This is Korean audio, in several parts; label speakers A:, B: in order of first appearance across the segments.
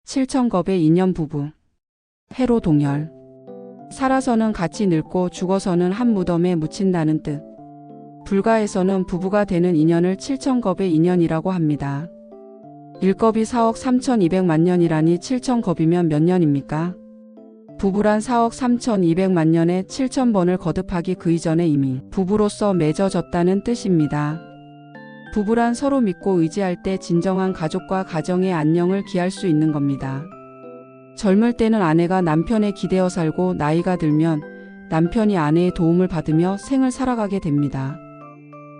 A: 7천겁의 인연 부부. 해로 동열. 살아서는 같이 늙고 죽어서는 한 무덤에 묻힌다는 뜻. 불가에서는 부부가 되는 인연을 7천겁의 인연이라고 합니다. 1겁이 4억 3,200만 년이라니 7천겁이면 몇 년입니까? 부부란 4억 3,200만 년에 7,000번을 거듭하기 그 이전에 이미 부부로서 맺어졌다는 뜻입니다. 부부란 서로 믿고 의지할 때 진정한 가족과 가정의 안녕을 기할 수 있는 겁니다. 젊을 때는 아내가 남편에 기대어 살고 나이가 들면 남편이 아내의 도움을 받으며 생을 살아가게 됩니다.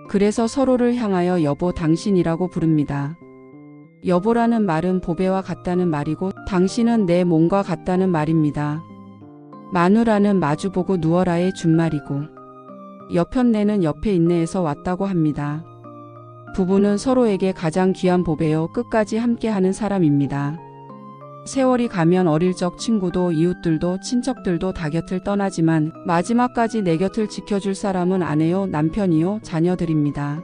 A: 그래서 서로를 향하여 여보 당신이라고 부릅니다. 여보라는 말은 보배와 같다는 말이고 당신은 내 몸과 같다는 말입니다. 마누라는 마주보고 누워라의 준말이고 여편네는 옆에 있네에서 왔다고 합니다. 부부는 서로에게 가장 귀한 보배요 끝까지 함께하는 사람입니다. 세월이 가면 어릴 적 친구도 이웃들도 친척들도 다 곁을 떠나지만 마지막까지 내 곁을 지켜줄 사람은 아내요 남편이요 자녀들입니다.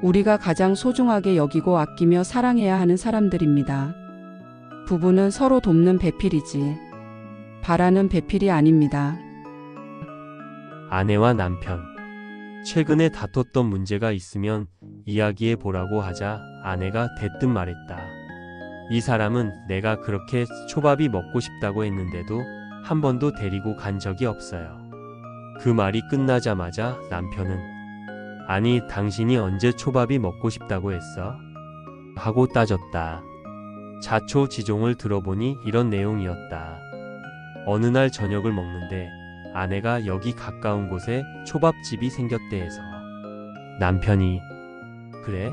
A: 우리가 가장 소중하게 여기고 아끼며 사랑해야 하는 사람들입니다. 부부는 서로 돕는 배필이지 바라는 배필이 아닙니다.
B: 아내와 남편. 최근에 다퉜던 문제가 있으면 이야기해 보라고 하자 아내가 대뜸 말했다. 이 사람은 내가 그렇게 초밥이 먹고 싶다고 했는데도 한 번도 데리고 간 적이 없어요. 그 말이 끝나자마자 남편은 아니 당신이 언제 초밥이 먹고 싶다고 했어? 하고 따졌다. 자초지종을 들어보니 이런 내용이었다. 어느 날 저녁을 먹는데 아내가 여기 가까운 곳에 초밥집이 생겼대 해서 남편이 그래?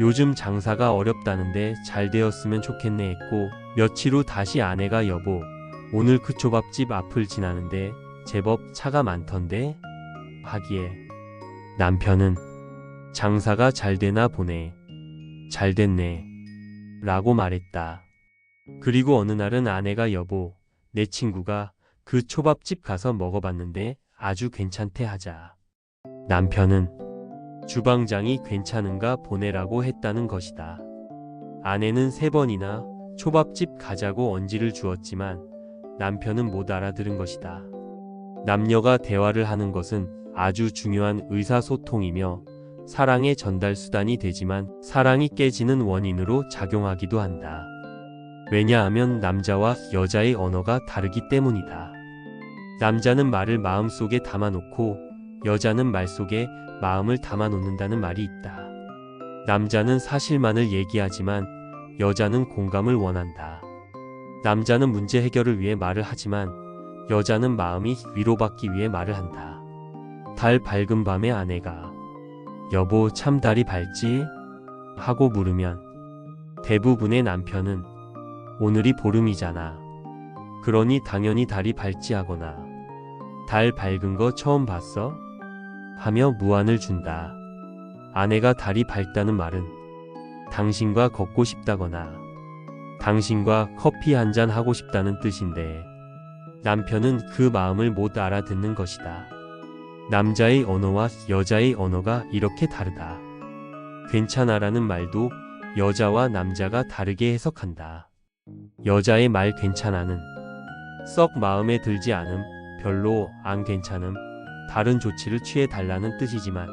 B: 요즘 장사가 어렵다는데 잘 되었으면 좋겠네 했고 며칠 후 다시 아내가 여보 오늘 그 초밥집 앞을 지나는데 제법 차가 많던데? 하기에 남편은 장사가 잘 되나 보네. 잘 됐네. 라고 말했다. 그리고 어느 날은 아내가 여보 내 친구가 그 초밥집 가서 먹어봤는데 아주 괜찮대 하자 남편은 주방장이 괜찮은가 보내라고 했다는 것이다. 아내는 3번이나 초밥집 가자고 언지를 주었지만 남편은 못 알아들은 것이다. 남녀가 대화를 하는 것은 아주 중요한 의사소통이며 사랑의 전달 수단이 되지만 사랑이 깨지는 원인으로 작용하기도 한다. 왜냐하면 남자와 여자의 언어가 다르기 때문이다. 남자는 말을 마음속에 담아놓고 여자는 말 속에 마음을 담아놓는다는 말이 있다. 남자는 사실만을 얘기하지만 여자는 공감을 원한다. 남자는 문제 해결을 위해 말을 하지만 여자는 마음이 위로받기 위해 말을 한다. 달 밝은 밤에 아내가 여보 참 달이 밝지? 하고 물으면 대부분의 남편은 오늘이 보름이잖아. 그러니 당연히 달이 밝지 하거나 달 밝은 거 처음 봤어? 하며 무안을 준다. 아내가 달이 밝다는 말은 당신과 걷고 싶다거나 당신과 커피 한잔 하고 싶다는 뜻인데 남편은 그 마음을 못 알아듣는 것이다. 남자의 언어와 여자의 언어가 이렇게 다르다. 괜찮아라는 말도 여자와 남자가 다르게 해석한다. 여자의 말 괜찮아는 썩 마음에 들지 않음, 별로 안 괜찮음, 다른 조치를 취해 달라는 뜻이지만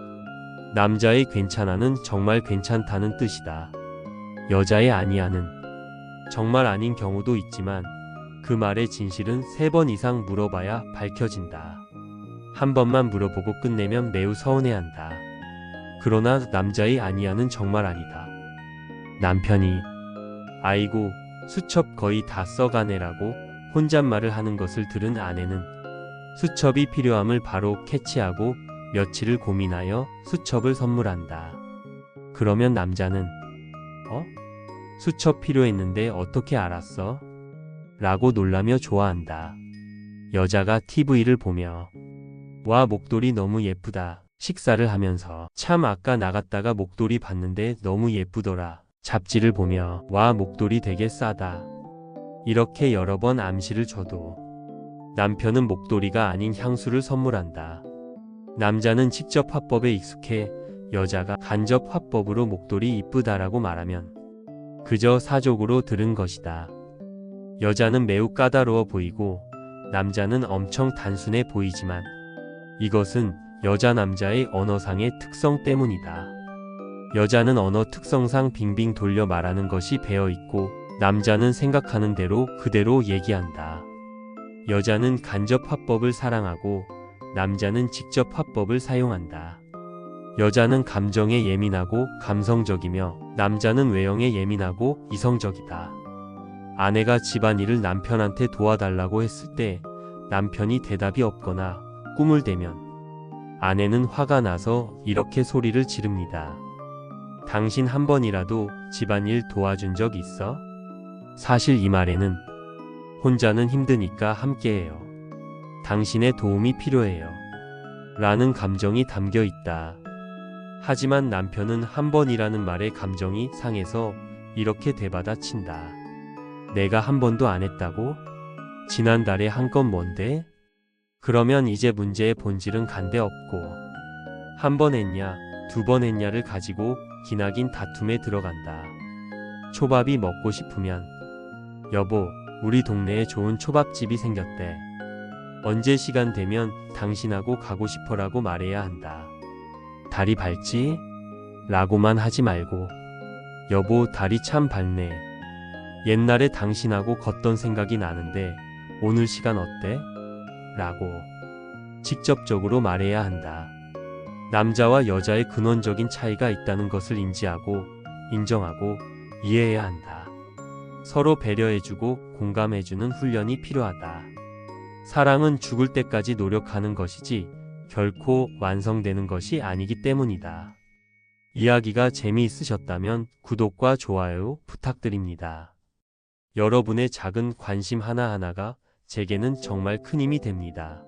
B: 남자의 괜찮아는 정말 괜찮다는 뜻이다. 여자의 아니야는 정말 아닌 경우도 있지만 그 말의 진실은 3번 이상 물어봐야 밝혀진다. 한 번만 물어보고 끝내면 매우 서운해한다. 그러나 남자의 아니야는 정말 아니다. 남편이 아이고 수첩 거의 다 써가네라고 혼잣말을 하는 것을 들은 아내는 수첩이 필요함을 바로 캐치하고 며칠을 고민하여 수첩을 선물한다. 그러면 남자는 수첩 필요했는데 어떻게 알았어? 라고 놀라며 좋아한다. 여자가 TV를 보며 와 목도리 너무 예쁘다. 식사를 하면서 참 아까 나갔다가 목도리 봤는데 너무 예쁘더라. 잡지를 보며 와 목도리 되게 싸다. 이렇게 여러 번 암시를 줘도 남편은 목도리가 아닌 향수를 선물한다. 남자는 직접 화법에 익숙해 여자가 간접 화법으로 목도리 이쁘다라고 말하면 그저 사족으로 들은 것이다. 여자는 매우 까다로워 보이고 남자는 엄청 단순해 보이지만 이것은 여자 남자의 언어상의 특성 때문이다. 여자는 언어 특성상 빙빙 돌려 말하는 것이 배어 있고 남자는 생각하는 대로 그대로 얘기한다. 여자는 간접 화법을 사랑하고 남자는 직접 화법을 사용한다. 여자는 감정에 예민하고 감성적이며 남자는 외형에 예민하고 이성적이다. 아내가 집안일을 남편한테 도와달라고 했을 때 남편이 대답이 없거나 꿈을 대면 아내는 화가 나서 이렇게 소리를 지릅니다. 당신 한 번이라도 집안일 도와준 적 있어? 사실 이 말에는 혼자는 힘드니까 함께해요. 당신의 도움이 필요해요. 라는 감정이 담겨 있다. 하지만 남편은 한 번이라는 말에 감정이 상해서 이렇게 되받아친다. 내가 한 번도 안 했다고? 지난달에 한 건 뭔데? 그러면 이제 문제의 본질은 간데 없고 한 번 했냐, 두 번 했냐를 가지고 기나긴 다툼에 들어간다. 초밥이 먹고 싶으면 여보, 우리 동네에 좋은 초밥집이 생겼대. 언제 시간 되면 당신하고 가고 싶어라고 말해야 한다. 달이 밝지? 라고만 하지 말고 여보, 달이 참 밝네. 옛날에 당신하고 걷던 생각이 나는데 오늘 시간 어때? 라고 직접적으로 말해야 한다. 남자와 여자의 근원적인 차이가 있다는 것을 인지하고 인정하고 이해해야 한다. 서로 배려해주고 공감해주는 훈련이 필요하다. 사랑은 죽을 때까지 노력하는 것이지 결코 완성되는 것이 아니기 때문이다. 이야기가 재미있으셨다면 구독과 좋아요 부탁드립니다. 여러분의 작은 관심 하나하나가 제게는 정말 큰 힘이 됩니다.